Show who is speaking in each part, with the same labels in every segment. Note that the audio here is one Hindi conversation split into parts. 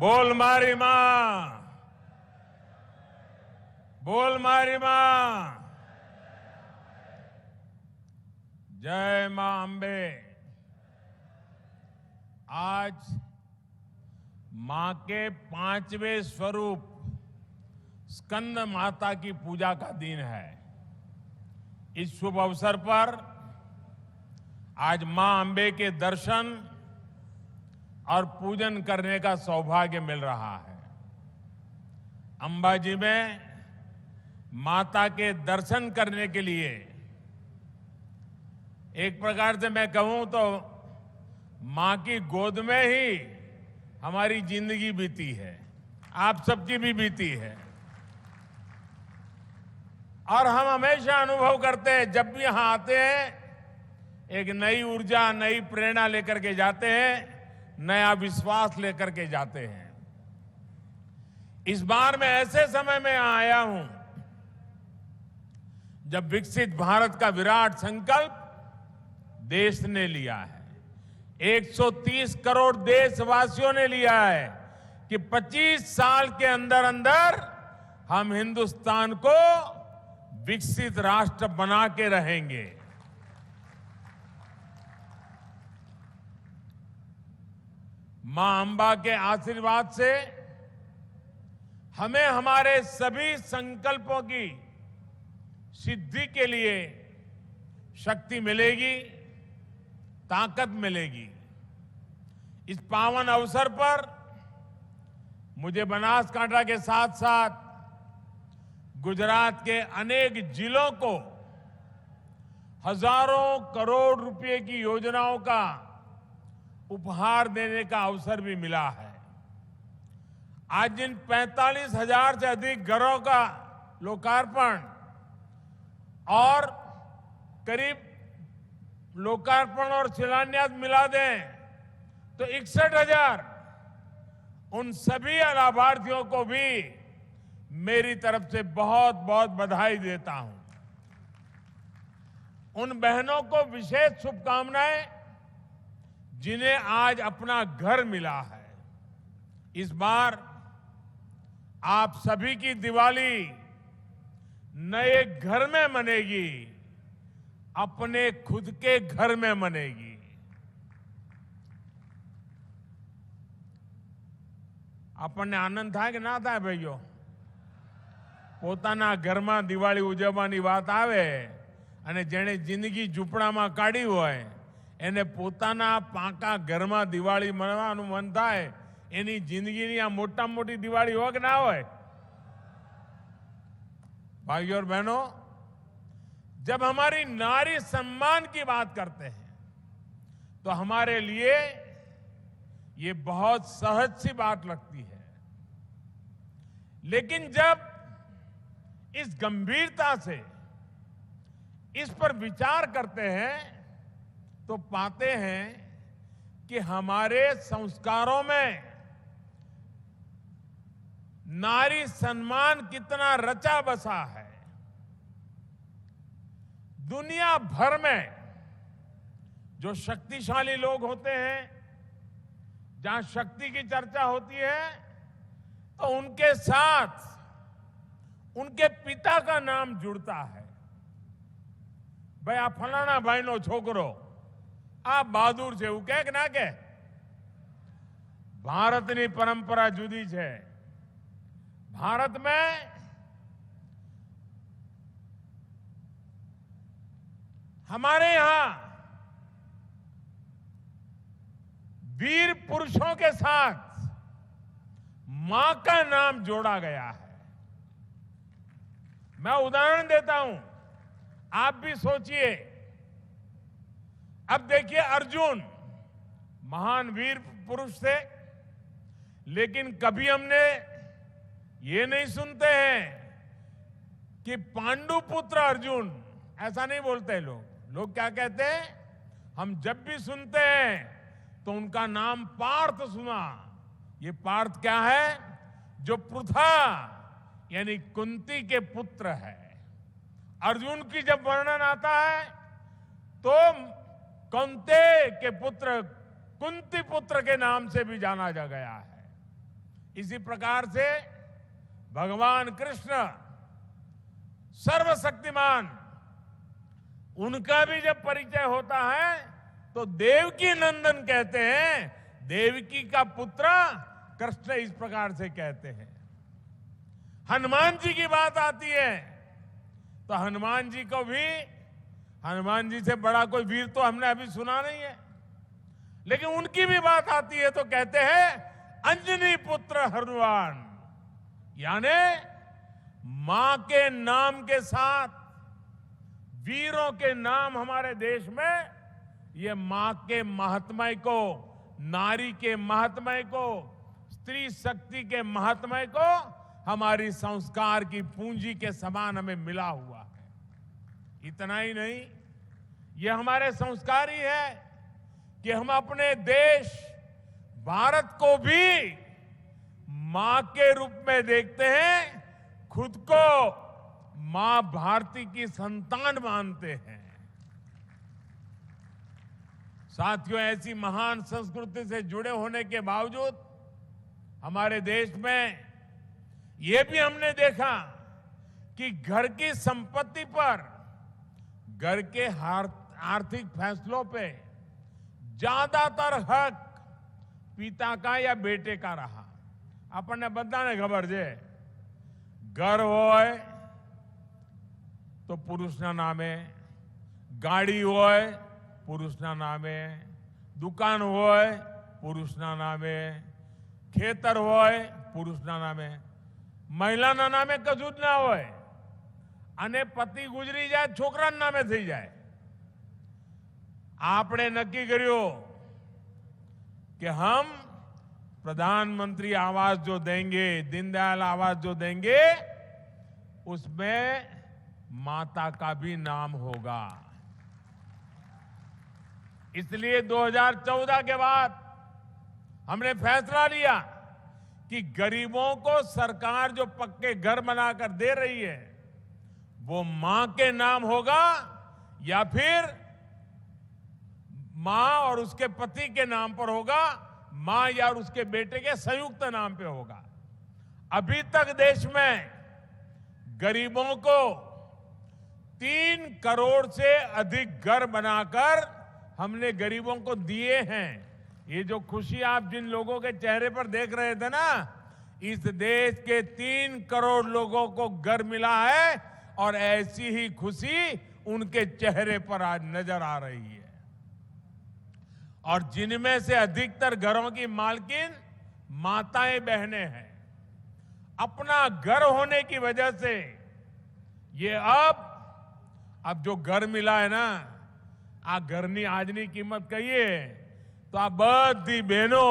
Speaker 1: बोल मारी मां, बोल मारी मां। जय मां अंबे। आज मां के 5वें स्वरूप स्कंद माता की पूजा का दिन है। इस शुभ अवसर पर आज मां अंबे के दर्शन और पूजन करने का सौभाग्य मिल रहा है। अंबाजी में माता के दर्शन करने के लिए एक प्रकार से मैं कहूं तो मां की गोद में ही हमारी जिंदगी बीती है, आप सबकी भी बीती है। और हम हमेशा अनुभव करते हैं, जब भी यहां आते हैं एक नई ऊर्जा, नई प्रेरणा लेकर के जाते हैं, नया विश्वास लेकर के जाते हैं। इस बार मैं ऐसे समय में यहां आया हूं जब विकसित भारत का विराट संकल्प देश ने लिया है। 130 करोड़ देशवासियों ने लिया है कि 25 साल के अंदर अंदर हम हिंदुस्तान को विकसित राष्ट्र बना के रहेंगे। मां अंबा के आशीर्वाद से हमें हमारे सभी संकल्पों की सिद्धि के लिए शक्ति मिलेगी, ताकत मिलेगी। इस पावन अवसर पर मुझे बनासकांठा के साथ साथ गुजरात के अनेक जिलों को हजारों करोड़ रुपए की योजनाओं का उपहार देने का अवसर भी मिला है। आज जिन 45,000 से अधिक घरों का लोकार्पण और करीब लोकार्पण और शिलान्यास मिला दें तो 61,000, उन सभी लाभार्थियों को भी मेरी तरफ से बहुत बहुत बधाई देता हूं। उन बहनों को विशेष शुभकामनाएं जिन्हें आज अपना घर मिला है। इस बार आप सभी की दिवाली नए घर में मनेगी, अपने खुद के घर में मनेगी। આપણને આનંદ થાય કે ના થાય ભાઈઓ? પોતાના ઘરમાં દિવાળી ઉજવવાની વાત આવે અને જેણે જિંદગી ઝૂંપડામાં કાઢી હોય એને પોતાના પાકા ઘરમાં દિવાળી મનાવવાનું મન થાય। એની જિંદગીની આ મોટામાં મોટી દિવાળી હોય કે ના હોય? भाइयों और बहनों, जब हमारी नारी सम्मान की बात करते हैं तो हमारे लिए ये बहुत सहज सी बात लगती है। लेकिन जब इस गंभीरता से इस पर विचार करते हैं तो पाते हैं कि हमारे संस्कारों में नारी सम्मान कितना रचा बसा है। दुनिया भर में जो शक्तिशाली लोग होते हैं, जहां शक्ति की चर्चा होती है तो उनके साथ उनके पिता का नाम जुड़ता है। भाई आ फलाना भाई नो छोकरो आ बहादुर છે એવું કે ના કે? ભારતની પરંપરા જુદી છે। भारत में हमारे यहां वीर पुरुषों के साथ मां का नाम जोड़ा गया है। मैं उदाहरण देता हूं, आप भी सोचिए। अब देखिए, अर्जुन महान वीर पुरुष थे, लेकिन कभी हमने ये नहीं सुनते हैं कि पांडु पुत्र अर्जुन, ऐसा नहीं बोलते लोग। लोग क्या कहते हैं? हम जब भी सुनते हैं तो उनका नाम पार्थ सुना। ये पार्थ क्या है? जो पृथा यानी कुंती के पुत्र है। अर्जुन की जब वर्णन आता है तो कौंते के पुत्र कुंती पुत्र के नाम से भी जाना जा गया है। इसी प्रकार से भगवान कृष्ण सर्वशक्तिमान, उनका भी जब परिचय होता है तो देवकी नंदन कहते हैं, देवकी का पुत्र कृष्ण इस प्रकार से कहते हैं। हनुमान जी की बात आती है तो हनुमान जी को भी, हनुमान जी से बड़ा कोई वीर तो हमने अभी सुना नहीं है, लेकिन उनकी भी बात आती है तो कहते हैं अंजनी पुत्र हनुमान, यानी मां के नाम के साथ वीरों के नाम हमारे देश में, ये मां के महात्म्य को, नारी के महात्म्य को, स्त्री शक्ति के महात्म्य को हमारी संस्कार की पूंजी के समान हमें मिला हुआ है। इतना ही नहीं, ये हमारे संस्कार ही है कि हम अपने देश भारत को भी मां के रूप में देखते हैं, खुद को मां भारती की संतान मानते हैं। साथियों, ऐसी महान संस्कृति से जुड़े होने के बावजूद हमारे देश में यह भी हमने देखा कि घर की संपत्ति पर, घर के आर्थिक फैसलों पे ज्यादातर हक पिता का या बेटे का रहा। આપણને બધાને ખબર છે, ઘર હોય તો પુરુષના નામે, ગાડી હોય પુરુષના નામે, દુકાન હોય પુરુષના નામે, ખેતર હોય પુરુષના નામે, મહિલાના નામે કશું જ ના હોય અને પતિ ગુજરી જાય છોકરાના નામે થઈ જાય। આપણે નક્કી કર્યું कि हम प्रधानमंत्री आवास जो देंगे, दीनदयाल आवास जो देंगे, उसमें माता का भी नाम होगा। इसलिए 2014 के बाद हमने फैसला लिया कि गरीबों को सरकार जो पक्के घर बनाकर दे रही है, वो मां के नाम होगा या फिर मां और उसके पति के नाम पर होगा, मां या उसके बेटे के संयुक्त नाम पे होगा। अभी तक देश में गरीबों को 3 करोड़ से अधिक घर बनाकर हमने गरीबों को दिए हैं। ये जो खुशी आप जिन लोगों के चेहरे पर देख रहे थे ना, इस देश के 3 करोड़ लोगों को घर मिला है और ऐसी ही खुशी उनके चेहरे पर आज नजर आ रही है। और जिनमें से अधिकतर घरों की मालकिन माताएं बहनें हैं। अपना घर होने की वजह से ये अब जो घर मिला है ना, आ घरनी આજની કિંમત કહીએ તો આ બધી બહેનો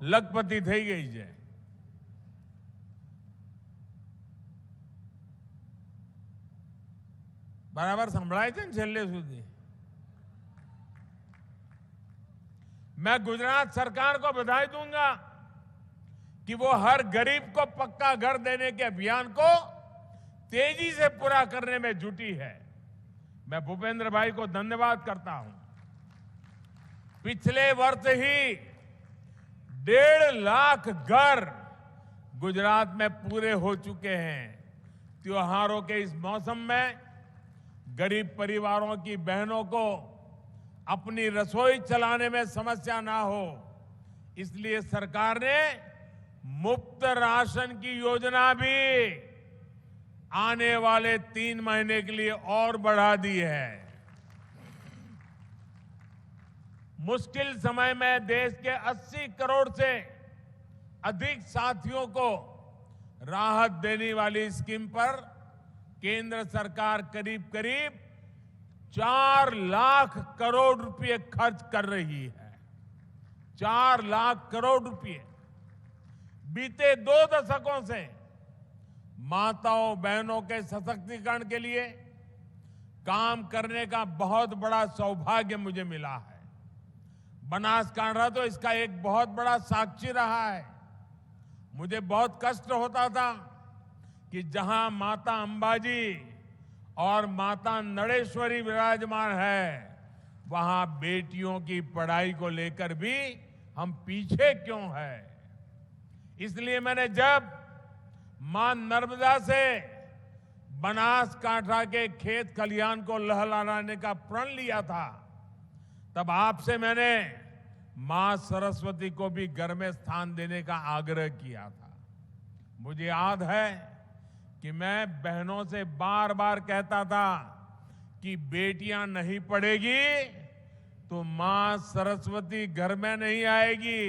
Speaker 1: લખપતિ થઈ ગઈ છે। બરાબર સંભળાય છે ને છેલ્લે સુધી? मैं गुजरात सरकार को बधाई दूंगा कि वो हर गरीब को पक्का घर देने के अभियान को तेजी से पूरा करने में जुटी है। मैं भूपेंद्र भाई को धन्यवाद करता हूं। पिछले वर्ष ही 1.5 लाख घर गुजरात में पूरे हो चुके हैं। त्योहारों के इस मौसम में गरीब परिवारों की बहनों को अपनी रसोई चलाने में समस्या ना हो, इसलिए सरकार ने मुफ्त राशन की योजना भी आने वाले 3 महीने के लिए और बढ़ा दी है। मुश्किल समय में देश के 80 करोड़ से अधिक साथियों को राहत देने वाली स्कीम पर केंद्र सरकार करीब करीब 4 लाख करोड़ रुपए खर्च कर रही है। 4 लाख करोड़ रुपए बीते 2 दशकों से माताओं बहनों के सशक्तिकरण के लिए काम करने का बहुत बड़ा सौभाग्य मुझे मिला है। बनासकांठा तो इसका एक बहुत बड़ा साक्षी रहा है। मुझे बहुत कष्ट होता था कि जहां माता अंबाजी और माता नड़ेश्वरी विराजमान है, वहां बेटियों की पढ़ाई को लेकर भी हम पीछे क्यों हैं। इसलिए मैंने जब मां नर्मदा से बनासकांठा के खेत खलिहान को लहलहाने का प्रण लिया था, तब आपसे मैंने मां सरस्वती को भी घर में स्थान देने का आग्रह किया था। मुझे याद है कि मैं बहनों से बार बार कहता था कि बेटियां नहीं पढ़ेगी तो मां सरस्वती घर में नहीं आएगी,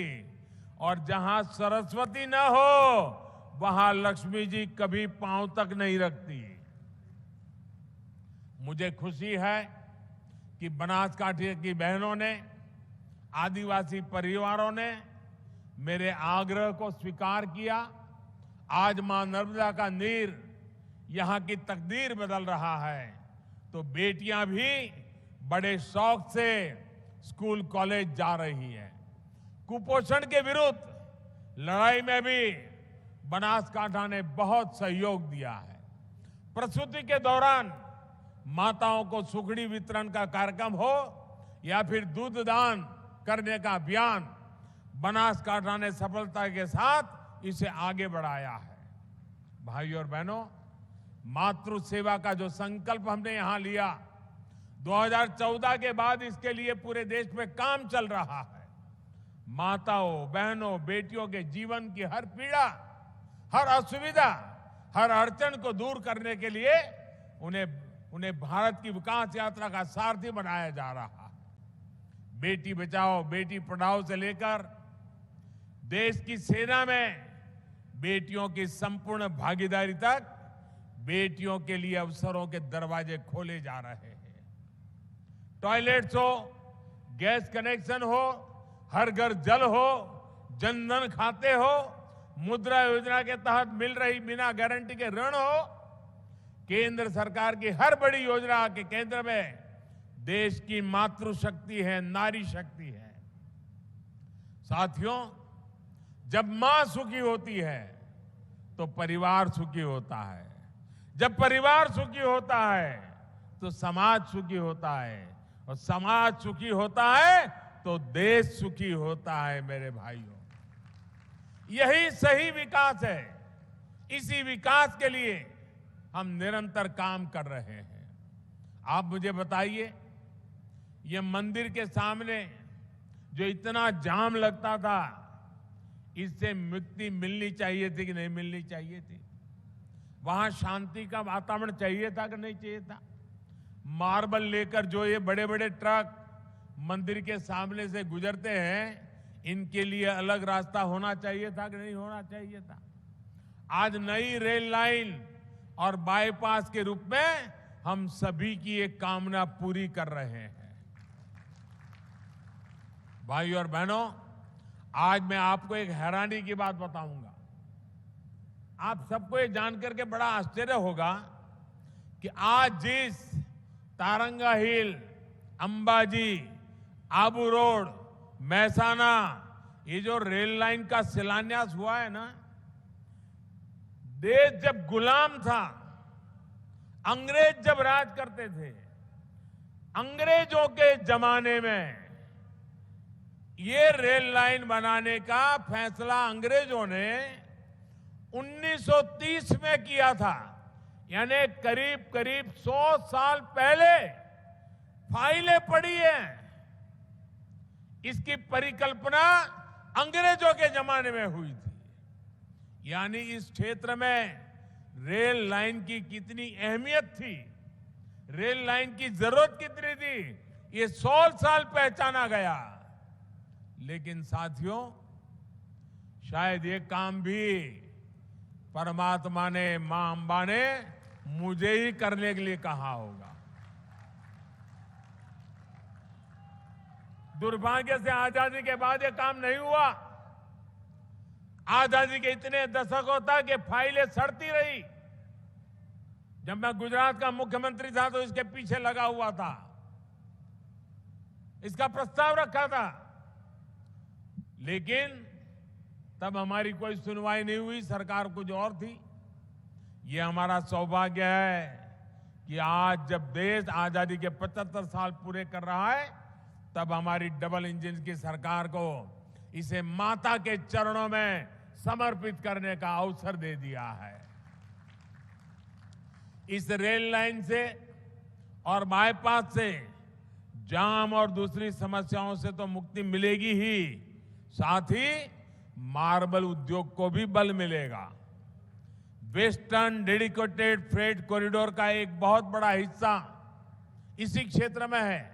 Speaker 1: और जहां सरस्वती न हो वहां लक्ष्मी जी कभी पांव तक नहीं रखती। मुझे खुशी है कि बनासकांठा की बहनों ने, आदिवासी परिवारों ने मेरे आग्रह को स्वीकार किया। आज मां नर्मदा का नीर यहां की तकदीर बदल रहा है, तो बेटियां भी बड़े शौक से स्कूल कॉलेज जा रही हैं। कुपोषण के विरुद्ध लड़ाई में भी बनासकांठा ने बहुत सहयोग दिया है। प्रसूति के दौरान माताओं को सुखड़ी वितरण का कार्यक्रम हो या फिर दूध दान करने का अभियान, बनासकांठा ने सफलता के साथ इसे आगे बढ़ाया है। भाइयों और बहनों, मातृ सेवा का जो संकल्प हमने यहां लिया, 2014 के बाद इसके लिए पूरे देश में काम चल रहा है। माताओं, बहनों, बेटियों के जीवन की हर पीड़ा, हर असुविधा, हर अड़चन को दूर करने के लिए उन्हें भारत की विकास यात्रा का सारथी बनाया जा रहा है। बेटी बचाओ, बेटी पढ़ाओ से लेकर देश की सेना में बेटियों की संपूर्ण भागीदारी तक बेटियों के लिए अवसरों के दरवाजे खोले जा रहे हैं। टॉयलेट्स हो, गैस कनेक्शन हो, हर घर जल हो, जनधन खाते हो, मुद्रा योजना के तहत मिल रही बिना गारंटी के ऋण हो, केंद्र सरकार की हर बड़ी योजना के केंद्र में देश की मातृशक्ति है, नारी शक्ति है। साथियों, जब मां सुखी होती है तो परिवार सुखी होता है। जब परिवार सुखी होता है तो समाज सुखी होता है, और समाज सुखी होता है तो देश सुखी होता है। मेरे भाइयों, यही सही विकास है। इसी विकास के लिए हम निरंतर काम कर रहे हैं। आप मुझे बताइए, ये मंदिर के सामने जो इतना जाम लगता था, इससे मुक्ति मिलनी चाहिए थी कि नहीं मिलनी चाहिए थी? वहां शांति का वातावरण चाहिए था कि नहीं चाहिए था? मार्बल लेकर जो ये बड़े बड़े ट्रक मंदिर के सामने से गुजरते हैं, इनके लिए अलग रास्ता होना चाहिए था कि नहीं होना चाहिए था? आज नई रेल लाइन और बाईपास के रूप में हम सभी की एक कामना पूरी कर रहे हैं। भाइयों और बहनों, आज मैं आपको एक हैरानी की बात बताऊंगा। आप सबको ये जानकर के बड़ा आश्चर्य होगा कि आज जिस तारंगा हिल, अंबाजी, आबू रोड, महसाना, ये जो रेल लाइन का शिलान्यास हुआ है ना, देश जब गुलाम था, अंग्रेज जब राज करते थे, अंग्रेजों के जमाने में ये रेल लाइन बनाने का फैसला अंग्रेजों ने 1930 में किया था। यानी करीब करीब 100 साल पहले फाइलें पड़ी हैं। इसकी परिकल्पना अंग्रेजों के जमाने में हुई थी। यानी इस क्षेत्र में रेल लाइन की कितनी अहमियत थी, रेल लाइन की जरूरत कितनी थी, ये 100 साल पहचाना गया। लेकिन साथियों, शायद ये काम भी परमात्मा ने, मां अंबा ने मुझे ही करने के लिए कहा होगा। दुर्भाग्य से आजादी के बाद ये काम नहीं हुआ। आजादी के इतने दशकों तक ये फाइलें सड़ती रही। जब मैं गुजरात का मुख्यमंत्री था तो इसके पीछे लगा हुआ था, इसका प्रस्ताव रखा था, लेकिन तब हमारी कोई सुनवाई नहीं हुई, सरकार कुछ और थी। ये हमारा सौभाग्य है कि आज जब देश आजादी के 75 साल पूरे कर रहा है, तब हमारी डबल इंजन की सरकार को इसे माता के चरणों में समर्पित करने का अवसर दे दिया है। इस रेल लाइन से और बाईपास से जाम और दूसरी समस्याओं से तो मुक्ति मिलेगी ही, साथ ही मार्बल उद्योग को भी बल मिलेगा। वेस्टर्न डेडिकेटेड फ्रेट कॉरिडोर का एक बहुत बड़ा हिस्सा इसी क्षेत्र में है,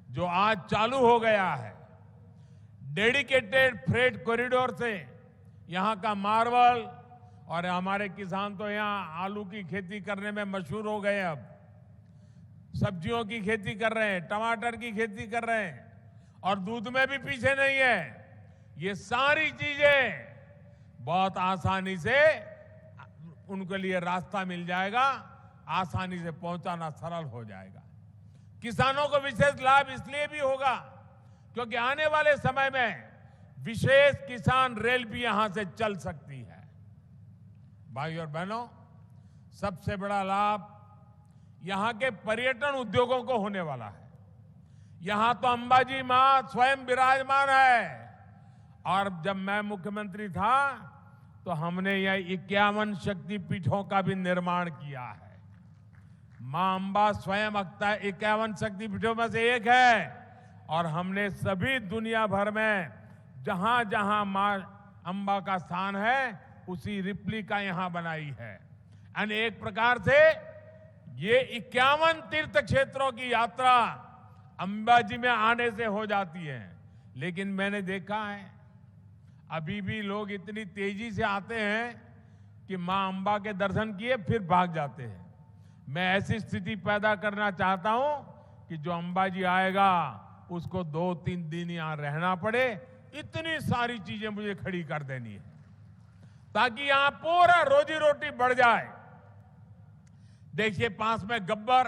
Speaker 1: जो आज चालू हो गया है। डेडिकेटेड फ्रेट कॉरिडोर से यहां का मार्बल, और हमारे किसान तो यहां आलू की खेती करने में मशहूर हो गए, अब सब्जियों की खेती कर रहे हैं, टमाटर की खेती कर रहे हैं, और दूध में भी पीछे नहीं है। ये सारी चीजें बहुत आसानी से उनके लिए रास्ता मिल जाएगा, आसानी से पहुंचाना सरल हो जाएगा। किसानों को विशेष लाभ इसलिए भी होगा क्योंकि आने वाले समय में विशेष किसान रेल भी यहां से चल सकती है। भाई और बहनों, सबसे बड़ा लाभ यहां के पर्यटन उद्योगों को होने वाला है। यहां तो अंबाजी मां स्वयं विराजमान है, और जब मैं मुख्यमंत्री था तो हमने यह 51 शक्तिपीठों का भी निर्माण किया है। मां अंबा स्वयं 51 शक्तिपीठों में से एक है, और हमने सभी दुनिया भर में जहां जहां मां अंबा का स्थान है उसी रिप्लिका यहां बनाई है। यानी एक प्रकार से ये 51 तीर्थ क्षेत्रों की यात्रा अंबाजी में आने से हो जाती है। लेकिन मैंने देखा है अभी भी लोग इतनी तेजी से आते हैं कि मां अंबा के दर्शन किए फिर भाग जाते हैं। मैं ऐसी स्थिति पैदा करना चाहता हूं कि जो अंबाजी आएगा उसको 2-3 दिन यहां रहना पड़े, इतनी सारी चीजें मुझे खड़ी कर देनी है ताकि यहां पूरा रोजी रोटी बढ़ जाए। देखिए पास में गब्बर,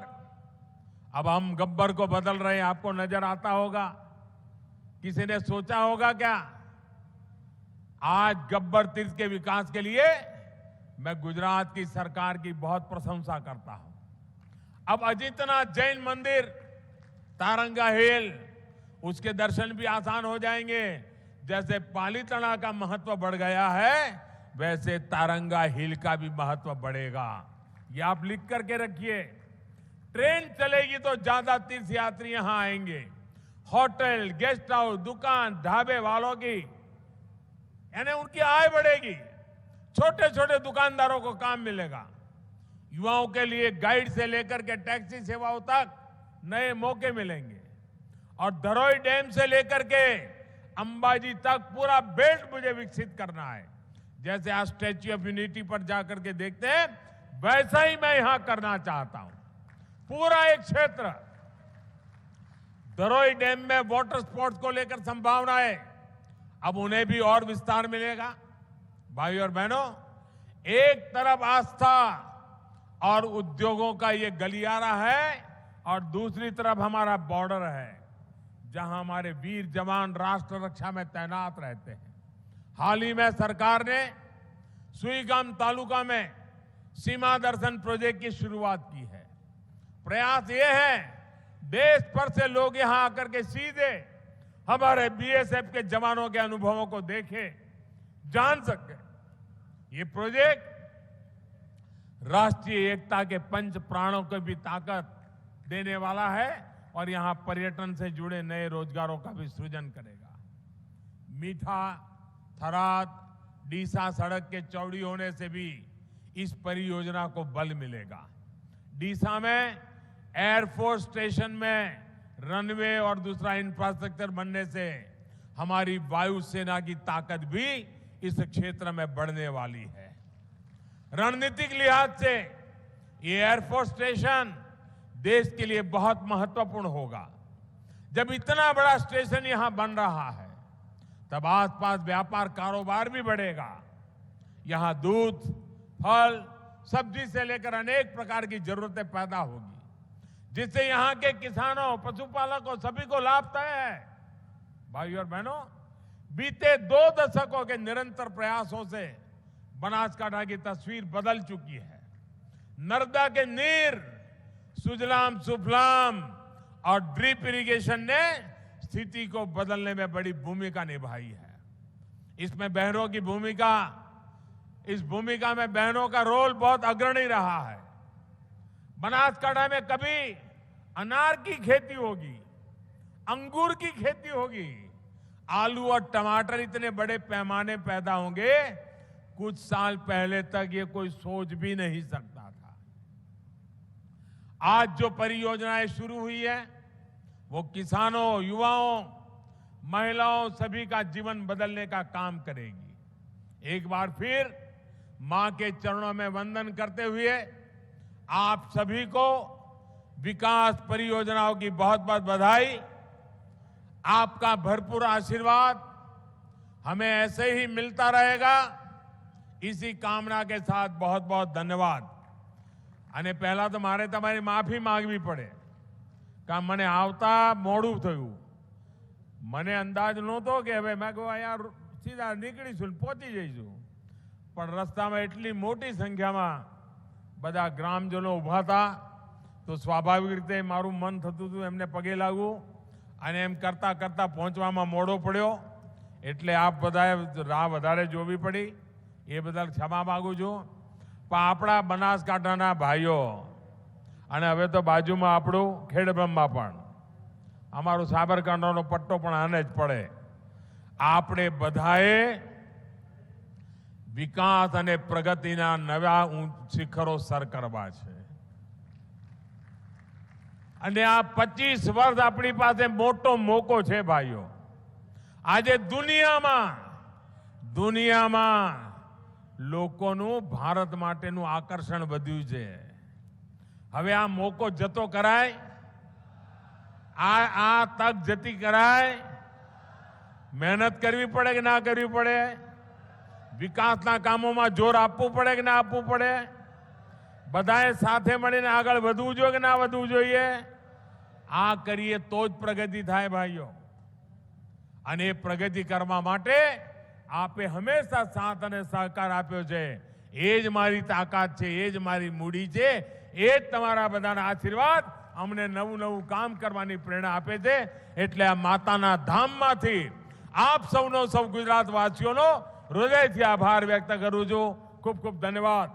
Speaker 1: अब हम गब्बर को बदल रहे हैं, आपको नजर आता होगा। किसी ने सोचा होगा क्या? आज गब्बर तीर्थ के विकास के लिए मैं गुजरात की सरकार की बहुत प्रशंसा करता हूं। अब अजितनाथ जैन मंदिर, तारंगा हिल, उसके दर्शन भी आसान हो जाएंगे। जैसे पालीताना का महत्व बढ़ गया है, वैसे तारंगा हिल का भी महत्व बढ़ेगा। ये आप लिख करके रखिए। ट्रेन चलेगी तो ज्यादा तीर्थयात्री यहां आएंगे। होटल, गेस्ट हाउस, दुकान, ढाबे वालों की यानी उनकी आय बढ़ेगी। छोटे छोटे दुकानदारों को काम मिलेगा। युवाओं के लिए गाइड से लेकर के टैक्सी सेवाओं तक नए मौके मिलेंगे। और धरोई डैम से लेकर के अंबाजी तक पूरा बेल्ट मुझे विकसित करना है। जैसे आज स्टैच्यू ऑफ यूनिटी पर जाकर के देखते हैं, वैसा ही मैं यहां करना चाहता हूं। पूरा एक क्षेत्र, धरोई डैम में वाटर स्पोर्ट्स को लेकर संभावनाएं, अब उन्हें भी और विस्तार मिलेगा। भाई और बहनों, एक तरफ आस्था और उद्योगों का ये गलियारा है, और दूसरी तरफ हमारा बॉर्डर है जहां हमारे वीर जवान राष्ट्र रक्षा में तैनात रहते हैं। हाल ही में सरकार ने सुईगाम तालुका में सीमा दर्शन प्रोजेक्ट की शुरुआत की है। प्रयास ये है देश भर से लोग यहां आकर के सीधे हमारे बीएसएफ के जवानों के अनुभवों को देखें, जान सके। ये प्रोजेक्ट राष्ट्रीय एकता के पंच प्राणों को भी ताकत देने वाला है, और यहां पर्यटन से जुड़े नए रोजगारों का भी सृजन करेगा। मीठा, थराद, डीसा सड़क के चौड़ी होने से भी इस परियोजना को बल मिलेगा। डीसा में एयरफोर्स स्टेशन में रनवे और दूसरा इंफ्रास्ट्रक्चर बनने से हमारी वायुसेना की ताकत भी इस क्षेत्र में बढ़ने वाली है। रणनीतिक लिहाज से ये एयरफोर्स स्टेशन देश के लिए बहुत महत्वपूर्ण होगा। जब इतना बड़ा स्टेशन यहां बन रहा है, तब आसपास व्यापार कारोबार भी बढ़ेगा। यहां दूध, फल, सब्जी से लेकर अनेक प्रकार की जरूरतें पैदा होगी, जिससे यहां के किसानों, पशुपालकों सभी को लाभ तय है। भाइयों और बहनों, बीते 2 दशकों के निरंतर प्रयासों से बनासकांठा की तस्वीर बदल चुकी है। नर्मदा के नीर, सुजलाम सुफलाम और ड्रिप इरिगेशन ने स्थिति को बदलने में बड़ी भूमिका निभाई है। इसमें बहनों की भूमिका, इस भूमिका में बहनों का रोल बहुत अग्रणी रहा है। बनासकांठा में कभी अनार की खेती होगी, अंगूर की खेती होगी, आलू और टमाटर इतने बड़े पैमाने पैदा होंगे, कुछ साल पहले तक ये कोई सोच भी नहीं सकता था। आज जो परियोजनाएं शुरू हुई है वो किसानों, युवाओं, महिलाओं सभी का जीवन बदलने का काम करेगी। एक बार फिर मां के चरणों में वंदन करते हुए आप सभी को विकास परियोजनाओं की बहुत बहुत बधाई। आपका भरपूर आशीर्वाद हमें ऐसे ही मिलता रहेगा, इसी कामना के साथ बहुत बहुत धन्यवाद। અને પહેલા તો મારે તમારી માફી માંગવી પડે કે મને આવતા મોડું થયું, મને અંદાજ નહોતો કે હવે મેં કહું અહીંયા સીધા નીકળીશું ને પહોંચી જઈશું, પણ રસ્તામાં એટલી મોટી સંખ્યામાં બધા ગ્રામજનો ઊભા હતા તો સ્વાભાવિક રીતે મારું મન થતું હતું એમને પગે લાગવું, અને એમ કરતા કરતા પહોંચવામાં મોડો પડ્યો, એટલે આપ બધાએ રાહ વધારે જોવી પડી, એ બદલ ક્ષમા માંગુ છું। પણ આપણા બનાસકાંઠાના ભાઈઓ અને હવે તો બાજુમાં આપણું ખેડબ્રહ્મા પણ, અમારો સાબરકાંઠાનો પટ્ટો પણ આને જ પડે। આપણે બધાએ વિકાસ અને પ્રગતિના નવા શિખરો સર કરવા છે, અને આ 25 વર્ષ આપણી પાસે મોટો મોકો છે ભાઈઓ। આજે દુનિયામાં લોકોનું ભારત માટેનું આકર્ષણ વધ્યું છે। હવે આ મોકો જતો કરાય, આ તક જતી કરાય, મહેનત કરવી પડે કે ના કરવી પડે, વિકાસના કામોમાં જોર આપવું પડે કે ના આપવું પડે, બધાએ સાથે મળીને આગળ વધવું જોઈએ કે ના વધવું જોઈએ, આ કરીએ તો જ પ્રગતિ થાય ભાઈઓ। અને એ પ્રગતિ કરવા માટે આપે હંમેશા સાથ અને સહકાર આપ્યો છે, એ જ મારી તાકાત છે, એ જ મારી મૂડી છે, એ જ તમારા બધાના આશીર્વાદ અમને નવું નવું કામ કરવાની પ્રેરણા આપે છે। એટલે આ માતાના ધામમાંથી આપ સૌનો, સૌ ગુજરાતવાસીઓનો હૃદયથી આભાર વ્યક્ત કરું છું। ખૂબ ખૂબ ધન્યવાદ।